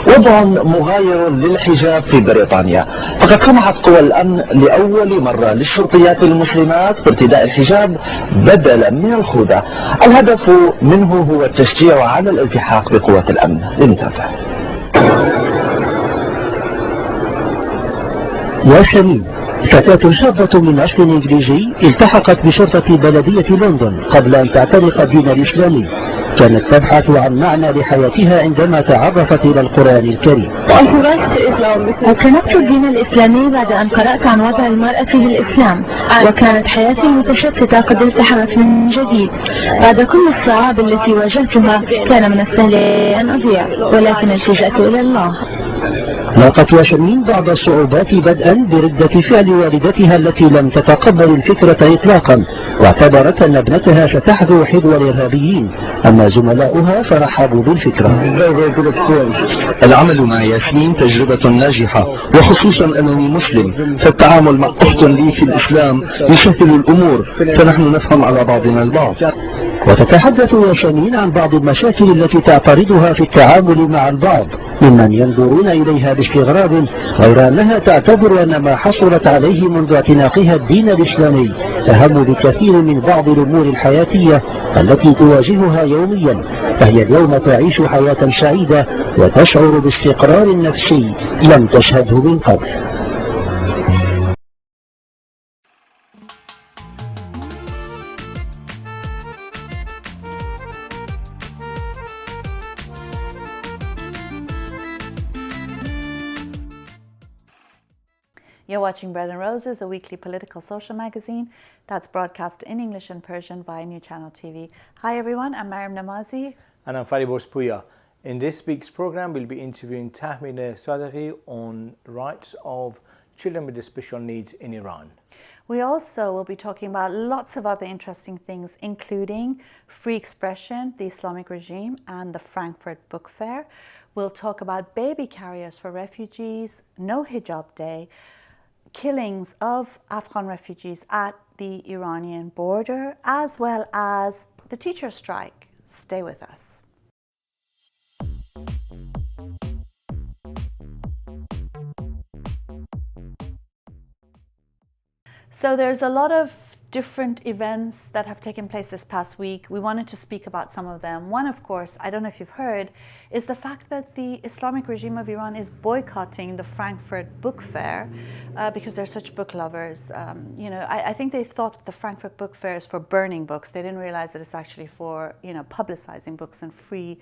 وضع مغاير للحجاب في بريطانيا، فقد سمحت قوى الأمن لأول مرة للشرطيات المسلمات بارتداء الحجاب بدلا من الخوذة. الهدف منه هو التشجيع على الالتحاق بقوات الأمن. لنتابع. ياسمين فتاة شابة من أصل إنجليزي التحقت بشرطة بلدية لندن قبل أن تعتنق الدين الإسلامي. كانت تبحث عن معنى لحياتها عندما تعرفت إلى القرآن الكريم. اعتنقت الدين الإسلامي بعد أن قرأت عن وضع المرأة في الإسلام، وكانت حياتي متشتتة قد التحمت من جديد. بعد كل الصعاب التي واجهتها كان من السهل أن أضيع، ولكن التجأت إلى الله. لاقت ياسمين بعض الصعوبات بدءا بردة فعل والدتها التي لم تتقبل الفكرة إطلاقا، واعتبرت أن ابنتها ستحذو حذو الإرهابيين، أما زملاؤها فرحبوا بالفكرة. العمل مع ياسمين تجربة ناجحة، وخصوصا أنني مسلم، فالتعامل مع أخت لي في الإسلام يسهل الأمور، فنحن نفهم على بعضنا البعض. وتتحدث ياسمين عن بعض المشاكل التي تعترضها في التعامل مع البعض ممن ينظرون إليها باستغراب، غير أنها تعتبر أن ما حصلت عليه منذ اعتناقها الدين الإسلامي أهم بكثير من بعض الأمور الحياتية التي تواجهها يوميا، فهي اليوم تعيش حياة سعيدة وتشعر باستقرار نفسي لم تشهده من قبل. You're watching Bread and Roses, a weekly political social magazine that's broadcast in English and Persian via New Channel TV. Hi everyone, I'm Mariam Namazi. And I'm Faribos Puya. In this week's program, we'll be interviewing Tahmina Sadeghi on rights of children with special needs in Iran. We also will be talking about lots of other interesting things, including free expression, the Islamic regime, and the Frankfurt Book Fair. We'll talk about baby carriers for refugees, no hijab day, killings of Afghan refugees at the Iranian border, as well as the teacher strike. Stay with us. So there's a lot of different events that have taken place this past week. We wanted to speak about some of them. One, of course, I don't know if you've heard, is the fact that the Islamic regime of Iran is boycotting the Frankfurt Book Fair because they're such book lovers. I think they thought the Frankfurt Book Fair is for burning books. They didn't realize that it's actually for, publicizing books and free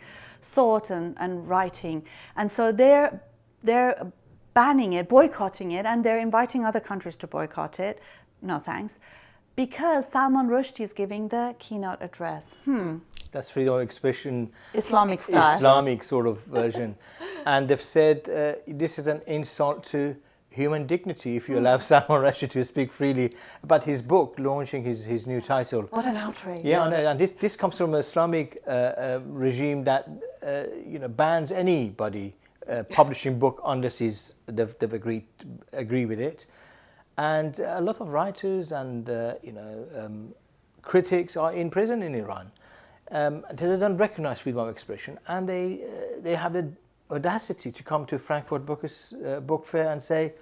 thought and writing. And so they're banning it, boycotting it, and they're inviting other countries to boycott it. No thanks. Because Salman Rushdie is giving the keynote address. That's freedom of expression. Islamic style. Islamic sort of version. And they've said this is an insult to human dignity if you allow Salman Rushdie to speak freely about his book, launching his new title. What an outrage. Yeah, and this comes from an Islamic regime that bans anybody publishing book unless they've agree with it. And a lot of writers and critics are in prison in Iran. They don't recognize freedom of expression, and they have the audacity to come to Frankfurt Book Fair and say,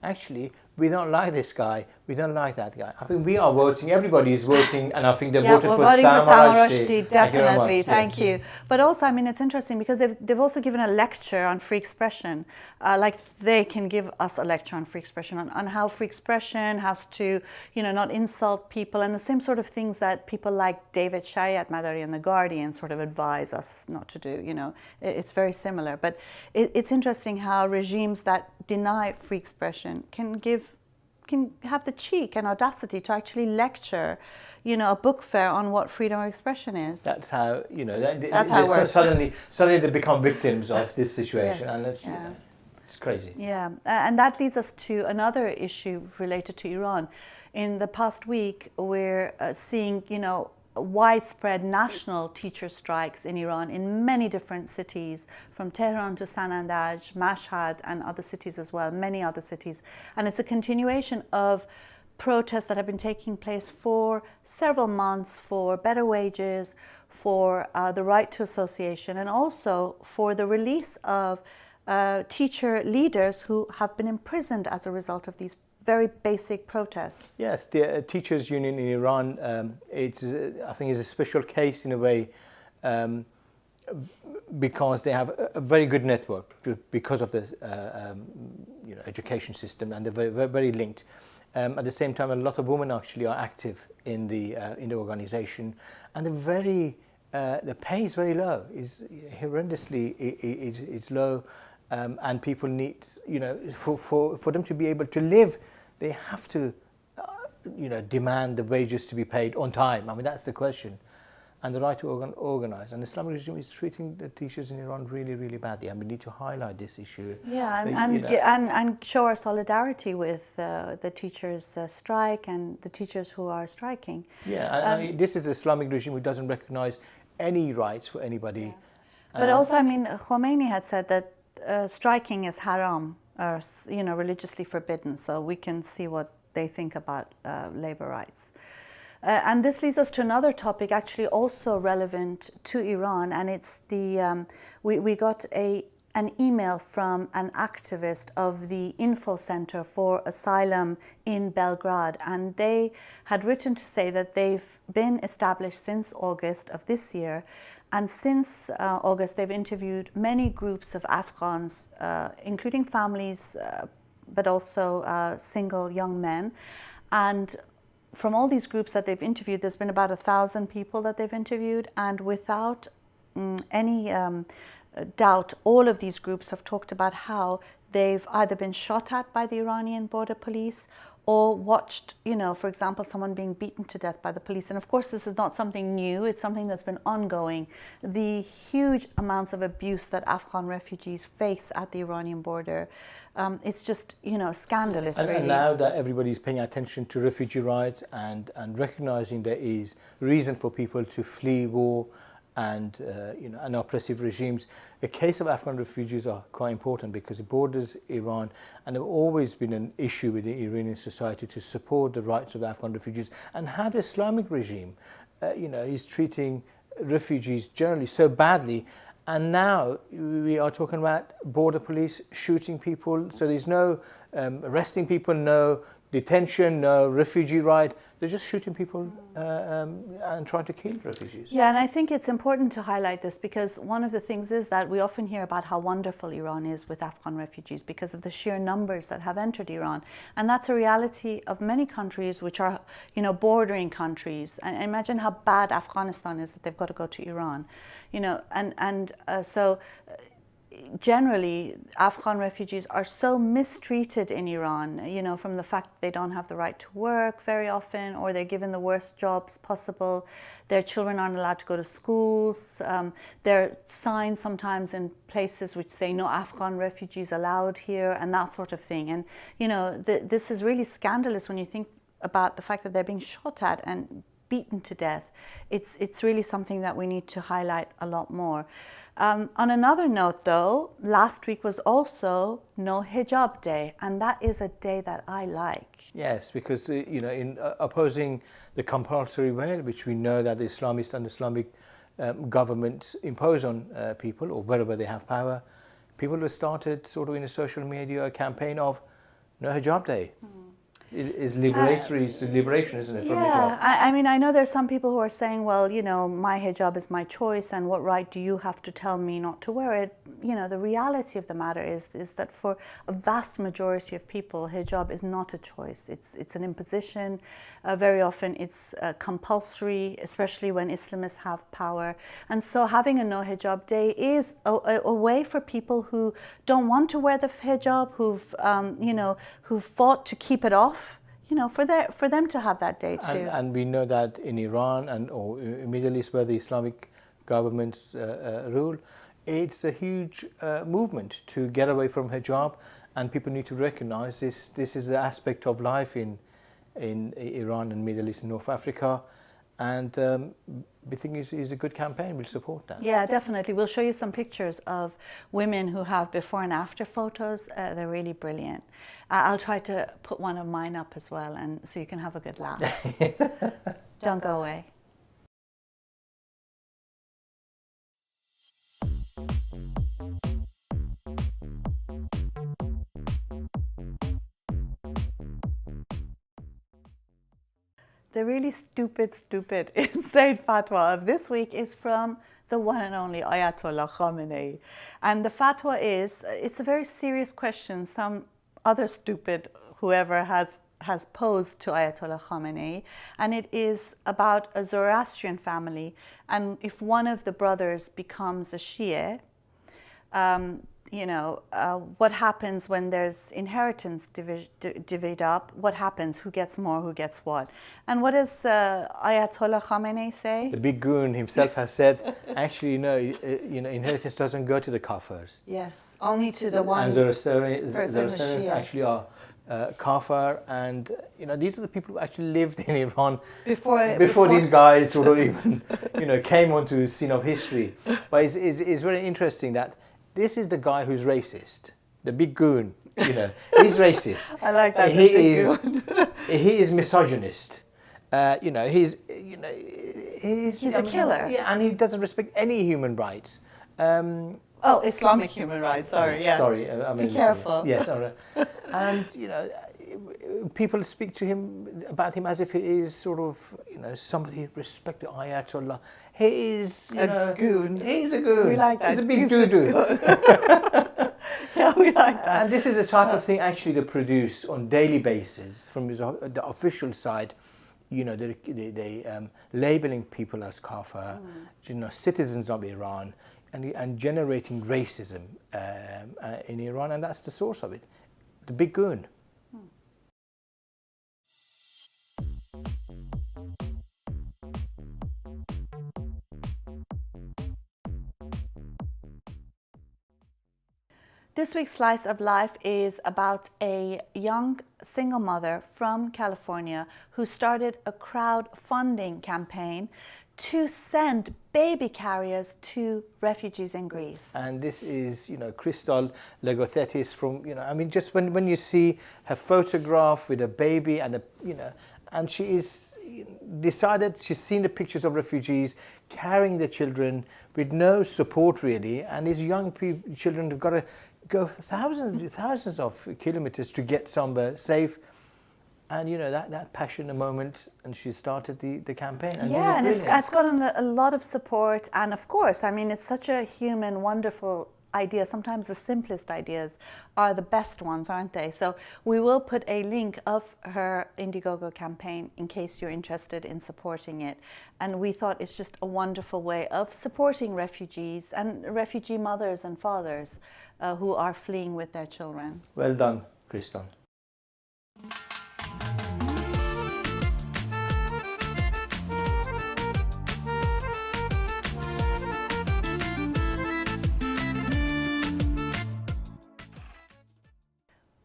actually, we don't like this guy, we don't like that guy. I think we are voting, everybody is voting, and I think they voted for Salman Rushdie. Definitely, thank you. But also, it's interesting because they've also given a lecture on free expression. Like they can give us a lecture on free expression, on how free expression has to, not insult people, and the same sort of things that people like David Shariat Madari and The Guardian sort of advise us not to do. It's very similar. But it's interesting how regimes that deny free expression can have the cheek and audacity to actually lecture, a book fair on what freedom of expression is. That's how, that's how it works. Suddenly they become victims of this situation. Yes, and it's crazy. Yeah, and that leads us to another issue related to Iran. In the past week, we're seeing, widespread national teacher strikes in Iran in many different cities, from Tehran to Sanandaj, Mashhad, and other cities as well, many other cities. And it's a continuation of protests that have been taking place for several months for better wages, for the right to association, and also for the release of teacher leaders who have been imprisoned as a result of these very basic protests. Yes, the teachers' union in Iran, I think, is a special case in a way, because they have a very good network because of the education system, and they're very, very linked. At the same time, a lot of women actually are active in the organization, and the pay is very low. It's horrendously it's low, and people need, for them to be able to live, they have to demand the wages to be paid on time. I mean, that's the question. And the right to organize. And the Islamic regime is treating the teachers in Iran really, really badly. And we need to highlight this issue. Yeah, and show our solidarity with the teachers' strike and the teachers who are striking. Yeah, and this is the Islamic regime who doesn't recognize any rights for anybody. Yeah. But also, I mean, Khomeini had said that striking is haram, or religiously forbidden. So we can see what they think about labor rights. And this leads us to another topic, actually also relevant to Iran, and it's the we got an email from an activist of the Info Center for Asylum in Belgrade, and they had written to say that they've been established since August of this year, and since August they've interviewed many groups of Afghans, including families, but also single young men, and from all these groups that they've interviewed, there's been about 1,000 people that they've interviewed, and without any doubt, all of these groups have talked about how they've either been shot at by the Iranian border police or watched, for example, someone being beaten to death by the police. And of course, this is not something new, it's something that's been ongoing. The huge amounts of abuse that Afghan refugees face at the Iranian border, it's just, scandalous, really. And now that everybody's paying attention to refugee rights and recognizing there is reason for people to flee war and oppressive regimes, the case of Afghan refugees are quite important because it borders Iran, and there's always been an issue with the Iranian society to support the rights of Afghan refugees, and how the Islamic regime, is treating refugees generally so badly. And now we are talking about border police shooting people, so there's no arresting people, no detention, no refugee right. They're just shooting people and trying to kill refugees. Yeah, and I think it's important to highlight this because one of the things is that we often hear about how wonderful Iran is with Afghan refugees because of the sheer numbers that have entered Iran. And that's a reality of many countries which are, bordering countries. And imagine how bad Afghanistan is that they've got to go to Iran. So generally, Afghan refugees are so mistreated in Iran, from the fact that they don't have the right to work very often, or they're given the worst jobs possible. Their children aren't allowed to go to schools. There are signs sometimes in places which say no Afghan refugees allowed here, and that sort of thing. And, this is really scandalous when you think about the fact that they're being shot at and beaten to death. It's really something that we need to highlight a lot more. On another note, though, last week was also No Hijab Day, and that is a day that I like. Yes, because in opposing the compulsory veil, which we know that the Islamist and Islamic governments impose on people, or wherever they have power, people have started sort of in a social media campaign of No Hijab Day. It is liberatory, it's liberation, isn't it, from hijab? I mean, I know there's some people who are saying, well, my hijab is my choice, and what right do you have to tell me not to wear it? The reality of the matter is that for a vast majority of people, hijab is not a choice. It's an imposition. Very often it's compulsory, especially when Islamists have power. And so having a No Hijab Day is a way for people who don't want to wear the hijab, who've fought to keep it off, for them to have that day too. And we know that in Iran or Middle East, where the Islamic governments rule, it's a huge movement to get away from hijab, and people need to recognize this. This is an aspect of life in Iran and Middle East and North Africa, and we think it's a good campaign. We'll support that. Yeah, definitely. We'll show you some pictures of women who have before and after photos. They're really brilliant. I'll try to put one of mine up as well, and so you can have a good laugh. Don't go away. the really stupid insane fatwa of this week is from the one and only Ayatollah Khamenei. And the fatwa is, it's a very serious question some other stupid whoever has posed to Ayatollah Khamenei, and it is about a Zoroastrian family, and if one of the brothers becomes a Shia, what happens when there's inheritance divvied up? What happens? Who gets more? Who gets what? And what does Ayatollah Khamenei say? The big goon himself has said, actually, inheritance doesn't go to the Kafirs. Yes, only to the one. And Zoroastrians actually are Kafir, and these are the people who actually lived in Iran before these guys sort of even came onto the scene of history. But it's very interesting that this is the guy who's racist, the big goon. He's racist. I like that. He is misogynist. He's a killer. Yeah, and he doesn't respect any human rights. Islamic human rights. Sorry. Yeah. Sorry. Be careful. Yes. All right. And people speak to him about him as if he is sort of somebody respected Ayatollah. He is a goon. He's a goon. We like that. He's a big doo-doo. Yeah, we like that. And this is the type of thing actually they produce on daily basis from the official side. They labeling people as kafir, citizens of Iran, and generating racism in Iran, and that's the source of it, the big goon. This week's Slice of Life is about a young single mother from California who started a crowdfunding campaign to send baby carriers to refugees in Greece. And this is, Crystal Legothetis from, just when you see her photograph with a baby and and she is decided, she's seen the pictures of refugees carrying their children with no support really, and these young children have got to go thousands of kilometers to get somewhere safe. And that passion a moment, and she started the campaign. And yeah, and it's gotten a lot of support, and of course, it's such a human, wonderful idea. Sometimes the simplest ideas are the best ones, aren't they? So we will put a link of her Indiegogo campaign in case you're interested in supporting it. And we thought it's just a wonderful way of supporting refugees and refugee mothers and fathers who are fleeing with their children. Well done, Crystal.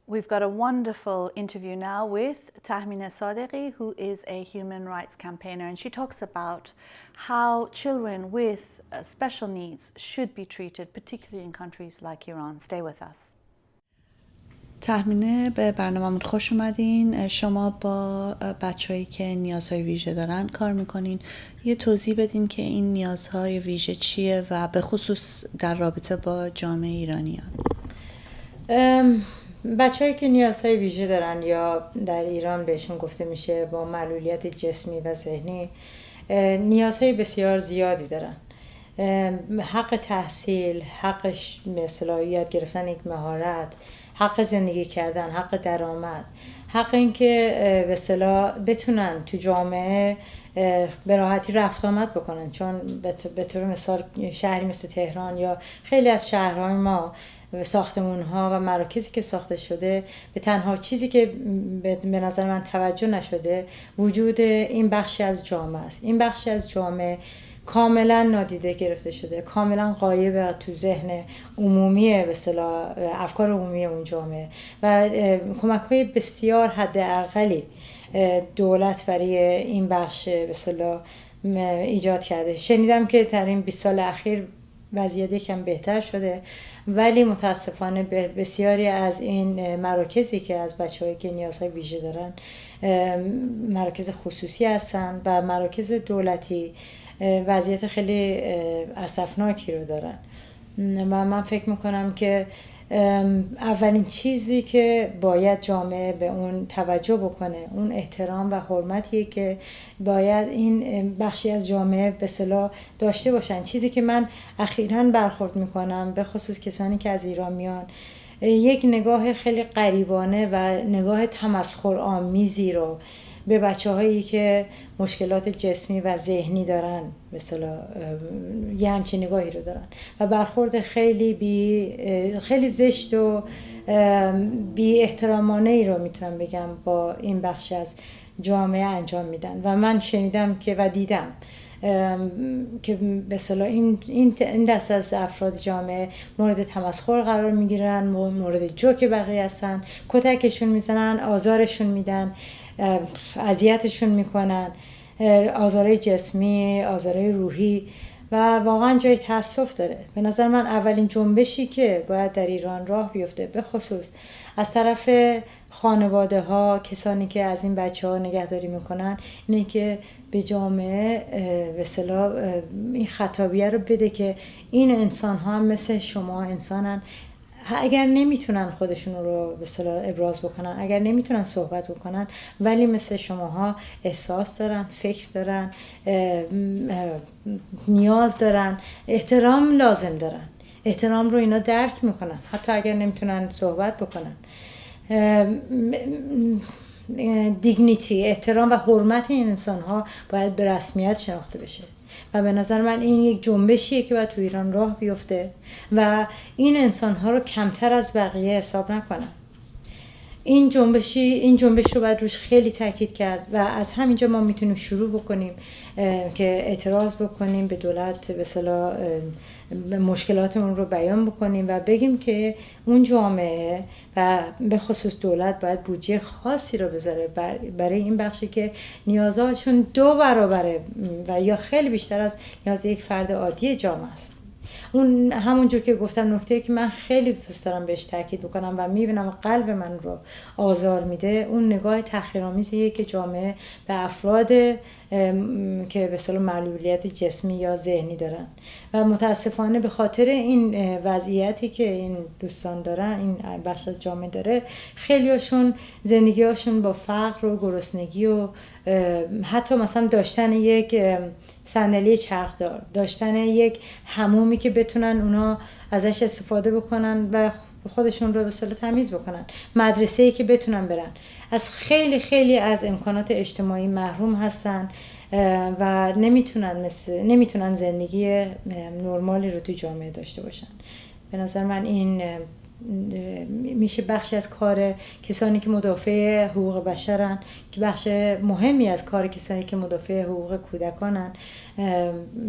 We've got a wonderful interview now with Tahmina Sadeghi, who is a human rights campaigner, and she talks about how children with special needs should be treated, particularly in countries like Iran. Stay with us. تهمینه به برنامه‌مون خوش اومدین. شما با بچه‌هایی که نیازهای ویژه دارن کار میکنین. یه توضیح بدین که این نیازهای ویژه چیه و به خصوص در رابطه با جامعه ایرانیان. بچه‌هایی که نیازهای ویژه دارن یا در ایران بهشون گفته میشه با معلولیت جسمی و ذهنی نیازهای بسیار زیادی دارن. حق تحصیل، حق مثلا یاد گرفتن یک مهارت، حق زندگی کردن، حق درآمد، حق این که به اصطلاح بتونن تو جامعه به راحتی رفت آمد بکنن، چون به طور مثال شهری مثل تهران یا خیلی از شهرهای ما ساختمون‌ها و مراکزی که ساخته شده به تنها چیزی که به نظر من توجه نشده وجود این بخشی از جامعه است. این بخشی از جامعه کاملا نادیده گرفته شده، کاملا غایب تو ذهن عمومی به اصطلاح افکار عمومی اون جامعه و کمک‌های بسیار حداقلی دولت برای این بخش به اصطلاح ایجاد کرده. شنیدم که در این 20 سال اخیر وضعیت یکم بهتر شده، ولی متاسفانه بسیاری از این مراکزی که از بچه‌هایی که نیازهای ویژه دارن مراکز خصوصی هستن و مراکز دولتی وضعیت خیلی اسفناکی رو دارن و من فکر میکنم که اولین چیزی که باید جامعه به اون توجه بکنه اون احترام و حرمتیه که باید این بخشی از جامعه به اصطلاح داشته باشن. چیزی که من اخیراً برخورد میکنم به خصوص کسانی که از ایران میان، یک نگاه خیلی غریبانه و نگاه تمسخرآمیزی رو به بچه‌هایی که مشکلات جسمی و ذهنی دارن مثلا یه همچین نگاهی رو دارن و برخورد خیلی زشت و بی احترامانه ای رو میتونم بگم با این بخش از جامعه انجام میدن و من شنیدم که و دیدم که به اصطلاح این دست از افراد جامعه مورد تمسخر قرار میگیرن، مورد جوک بقیه هستن، کتکشون میزنن، آزارشون میدن، اذیتشون میکنن، آزارهای جسمی، آزارهای روحی و واقعا جای تأسف داره. به نظر من اولین جنبشی که باید در ایران راه بیفته به خصوص از طرف خانواده ها، کسانی که از این بچه ها نگهداری میکنن، اینه که به جامعه به اصطلاح این خطابیه رو بده که این انسان ها هم مثل شما انسانن. اگر نمیتونن خودشون رو به اصطلاح ابراز بکنن، اگر نمیتونن صحبت بکنن، ولی مثل شماها احساس دارن، فکر دارن، نیاز دارن، احترام لازم دارن. احترام رو اینا درک میکنن حتی اگر نمیتونن صحبت بکنن. دیگنیتی، احترام و حرمت این انسان ها باید به رسمیت شناخته بشه و به نظر من این یک جنبشیه که باید تو ایران راه بیفته و این انسان ها رو کمتر از بقیه حساب نکنن. این جنبش رو باید روش خیلی تاکید کرد و از همینجا ما میتونیم شروع بکنیم که اعتراض بکنیم به دولت، به اصطلاح مشکلاتمون رو بیان بکنیم و بگیم که اون جامعه و به خصوص دولت باید بودجه خاصی رو بذاره برای این بخشی که نیازهاشون 2 برابره و یا خیلی بیشتر از نیاز یک فرد عادی جامعه است. اون همونجور که گفتم نکته‌ای که من خیلی دوست دارم بهش تاکید بکنم و میبینم قلب من رو آزار میده، اون نگاه تحقیرآمیزیه که جامعه به افراد که به اصطلاح معلولیت جسمی یا ذهنی دارن و متاسفانه به خاطر این وضعیتی که این دوستان دارن، این بخش از جامعه داره، خیلیاشون زندگیاشون با فقر و گرسنگی و حتی مثلا داشتن یک صندلی چرخدار، داشتن یک حمومی که بتونن اونا ازش استفاده بکنن و خودشون رو به اصطلاح تمیز بکنن، مدرسه‌ای که بتونن برن، از خیلی از امکانات اجتماعی محروم هستن و نمیتونن زندگی نرمالی رو تو جامعه داشته باشن. به نظر من این میشه بخشی از کار کسانی که مدافع حقوق بشرن، که بخش مهمی از کار کسانی که مدافع حقوق کودکانن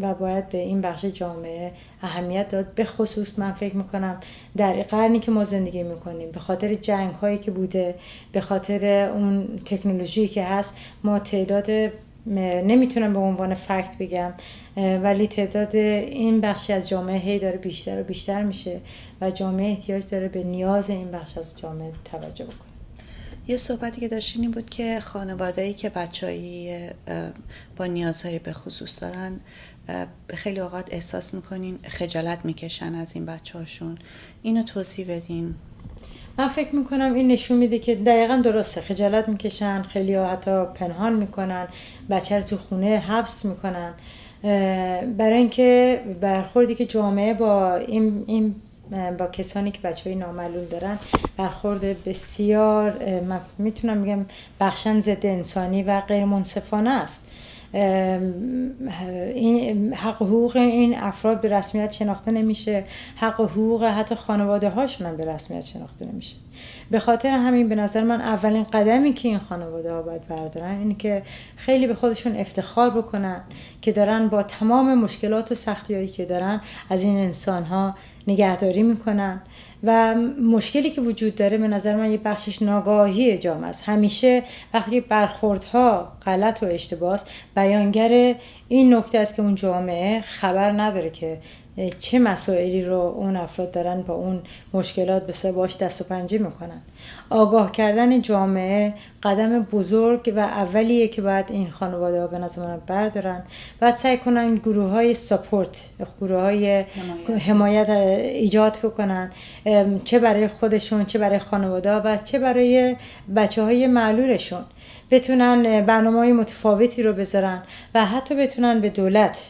و باید به این بخش جامعه اهمیت داد. به خصوص من فکر میکنم در قرنی که ما زندگی میکنیم، به خاطر جنگ هایی که بوده، به خاطر اون تکنولوژی که هست، ما تعداد نمیتونم به عنوان فکت بگم ولی تعداد این بخشی از جامعه هی داره بیشتر و بیشتر میشه و جامعه احتیاج داره به نیاز این بخش از جامعه توجه بکنه. یه صحبتی که داشتین این بود که خانواده‌ای که بچه‌ای با نیازهای به خصوص دارن خیلی اوقات احساس میکنین خجالت میکشن از این بچه‌هاشون. اینو توضیح بدین. من فکر میکنم این نشون میده که دقیقاً درسته، خجالت میکشن، خیلی ها حتی پنهان میکنن، بچه رو تو خونه حبس میکنن برای اینکه برخوردی که جامعه با کسانی که بچه‌های نامعلول دارن برخورد بسیار من میتونم بگم بخشن ضد انسانی و غیر منصفانه است. این حق حقوق این افراد به رسمیت شناخته نمیشه، حق حقوق حتی خانواده هاشون هم به رسمیت شناخته نمیشه. به خاطر همین به نظر من اولین قدمی که این خانواده ها باید بردارن اینه که خیلی به خودشون افتخار بکنن که دارن با تمام مشکلات و سختی‌هایی که دارن از این انسان ها نگهداری میکنن و مشکلی که وجود داره به نظر من یه بخشش ناگاهی جامعه است. همیشه وقتی برخوردها غلط و اشتباه است، بیانگر این نکته است که اون جامعه خبر نداره که چه مسائلی رو اون افراد دارن با اون مشکلات به باش دست و پنجه میکنن. آگاه کردن جامعه قدم بزرگ و اولیه که باید این خانواده ها به نظر من بردارن. باید سعی کنن گروه های ساپورت، گروه های حمایت ایجاد بکنن، چه برای خودشون، چه برای خانواده ها و چه برای بچه های معلولشون. بتونن برنامه‌های متفاوتی رو بذارن و حتی بتونن به دولت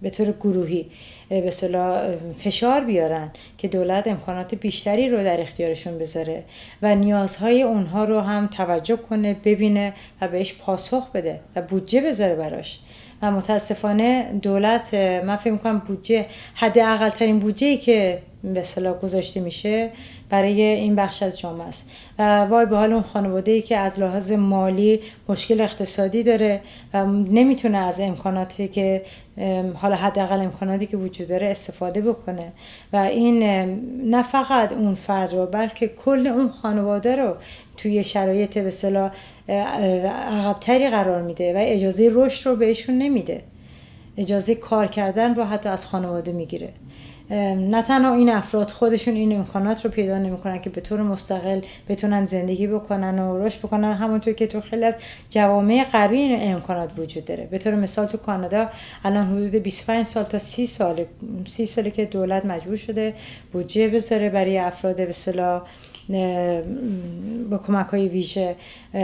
به طور گروهی به اصطلاح فشار بیارن که دولت امکانات بیشتری رو در اختیارشون بذاره و نیازهای اونها رو هم توجه کنه، ببینه و بهش پاسخ بده و بودجه بذاره براش. و متاسفانه دولت، من فکر می‌کنم بودجه، حداقل ترین بودجه‌ای که به اصطلاح گذاشته میشه برای این بخش از جامعه است. و وای به حال اون خانواده‌ای که از لحاظ مالی مشکل اقتصادی داره و نمیتونه از امکاناتی که حالا حداقل امکاناتی که وجود داره استفاده بکنه و این نه فقط اون فرد رو بلکه کل اون خانواده رو توی شرایط به اصطلاح عقب‌تری قرار میده و اجازه رشد رو بهشون نمیده. اجازه کار کردن رو حتی از خانواده میگیره. نه تنها این افراد خودشون این امکانات رو پیدا نمی‌کنن که به طور مستقل بتونن زندگی بکنن و رشد بکنن، همونطور که تو خیلی از جوامع غربی این امکانات وجود داره. به طور مثال تو کانادا الان حدود 25 سال تا 30 ساله که دولت مجبور شده بودجه بذاره برای افراد به اصطلاح با کمک‌های ویژه،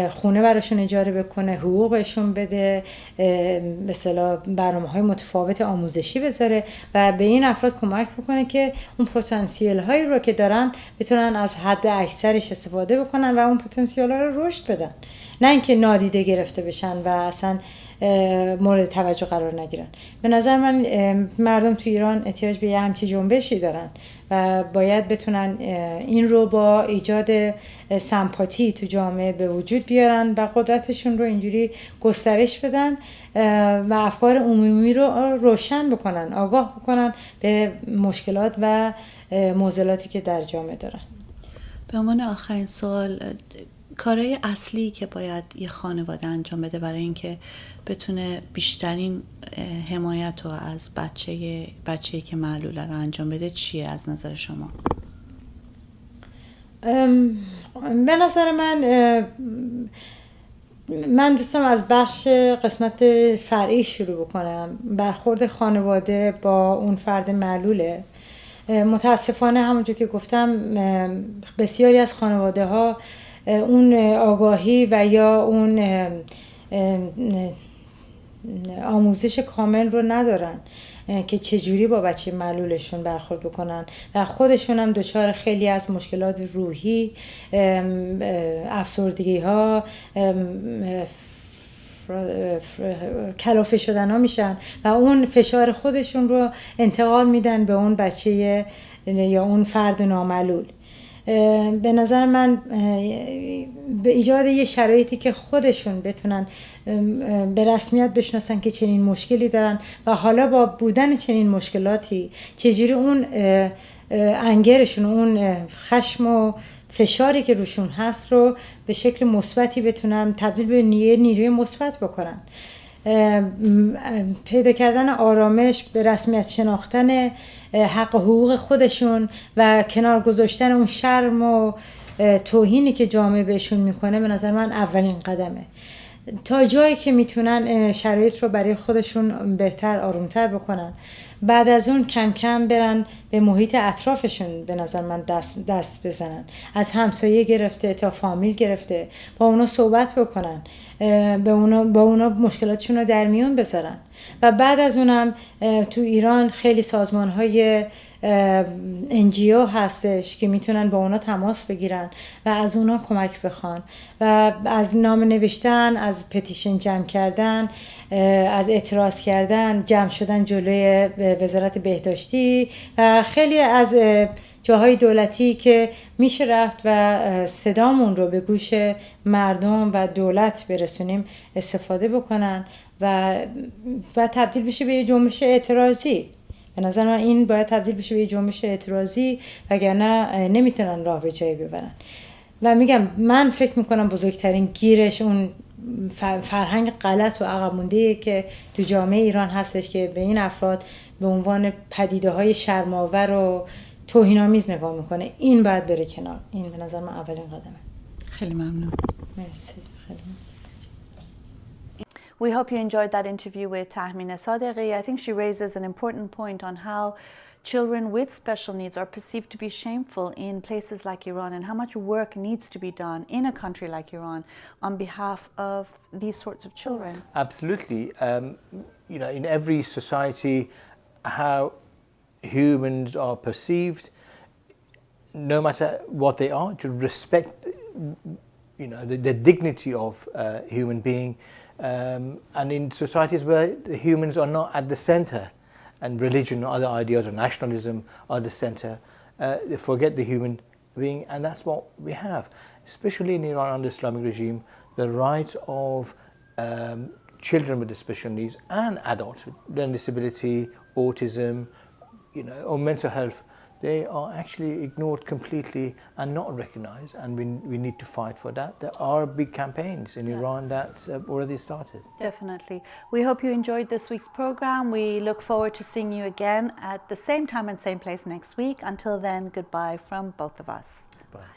خونه براشون اجاره بکنه، حقوق بهشون بده، به اصطلاح برنامه‌های متفاوت آموزشی بذاره و به این افراد کمک بکنه که اون پتانسیل هایی رو که دارن بتونن از حد اکثرش استفاده بکنن و اون پتانسیل ها رو رشد بدن، نه اینکه نادیده گرفته بشن و اصلا مورد توجه قرار نگیرن. به نظر من مردم تو ایران احتیاج به یه همچین جنبشی دارن و باید بتونن این رو با ایجاد سمپاتی تو جامعه به وجود بیارن و قدرتشون رو اینجوری گسترش بدن و افکار عمومی رو روشن بکنن، آگاه بکنن به مشکلات و معضلاتی که در جامعه دارن. به عنوان آخرین سوال، کارهای اصلی که باید یه خانواده انجام بده برای اینکه بتونه بیشترین حمایت رو از بچه‌ای که معلوله رو انجام بده چیه از نظر شما؟ به نظر من دوستم از بخش قسمت فرعی شروع بکنم. برخورد خانواده با اون فرد معلوله. متاسفانه همونجور که گفتم بسیاری از خانواده ها اون آگاهی و یا اون آموزش کامل رو ندارن که چجوری با بچه معلولشون برخورد بکنن و خودشون هم دچار خیلی از مشکلات روحی، افسردگی ها، کلافه شدن ها میشن و اون فشار خودشون رو انتقال میدن به اون بچه یا اون فرد نامعلول. به نظر من به ایجاد یه شرایطی که خودشون بتونن به رسمیت بشناسن که چنین مشکلی دارن و حالا با بودن چنین مشکلاتی چجوری اون انگرشون، اون خشم و فشاری که روشون هست رو به شکل مثبتی بتونن تبدیل به نیروی مثبت بکنن. پیدا کردن آرامش، به رسمیت شناختن حق و حقوق خودشون و کنار گذاشتن اون شرم و توهینی که جامعه بهشون میکنه به نظر من اولین قدمه. تا جایی که میتونن شرایط رو برای خودشون بهتر، آرومتر بکنن، بعد از اون کم کم برن به محیط اطرافشون به نظر من دست بزنن، از همسایه گرفته تا فامیل گرفته با اونا صحبت بکنن، با اونا مشکلاتشون رو در میون بذارن. و بعد از اونم تو ایران خیلی سازمان‌های NGO هستش که میتونن با اونا تماس بگیرن و از اونا کمک بخوان و از نامه نوشتن، از پتیشن جمع کردن، از اعتراض کردن، جمع شدن جلوی وزارت بهداشتی و خیلی از جاهای دولتی که میشه رفت و صدامون رو به گوش مردم و دولت برسونیم استفاده بکنن و تبدیل بشه به یه جنبش اعتراضی. به نظر من این باید تبدیل بشه به یه جنبش اعتراضی، وگرنه نمیتونن راه به جایی ببرن. و میگم من فکر میکنم بزرگترین گیرش اون فرهنگ غلط و عقب مونده که تو جامعه ایران هستش که به این افراد به عنوان پدیده‌های شرم‌آور و توهین‌آمیز نگاه میکنه. این باید بره کنار. این به نظر من اولین قدمه. خیلی ممنون. مرسی. خیلی ممنون. We hope you enjoyed that interview with Tahmina Sadeghi. I think she raises an important point on how children with special needs are perceived to be shameful in places like Iran, and how much work needs to be done in a country like Iran on behalf of these sorts of children. Absolutely. You know, in every society, how humans are perceived, no matter what they are, to respect, you know, the dignity of a human being. And in societies where the humans are not at the center, and religion or other ideas or nationalism are the center, they forget the human being, and that's what we have. Especially in Iran under Islamic regime, the rights of children with special needs and adults with learning disability, autism, you know, or mental health, they are actually ignored completely and not recognized, and we need to fight for that. There are big campaigns in Iran that already started. Definitely. We hope you enjoyed this week's program. We look forward to seeing you again at the same time and same place next week. Until then, goodbye from both of us. Bye.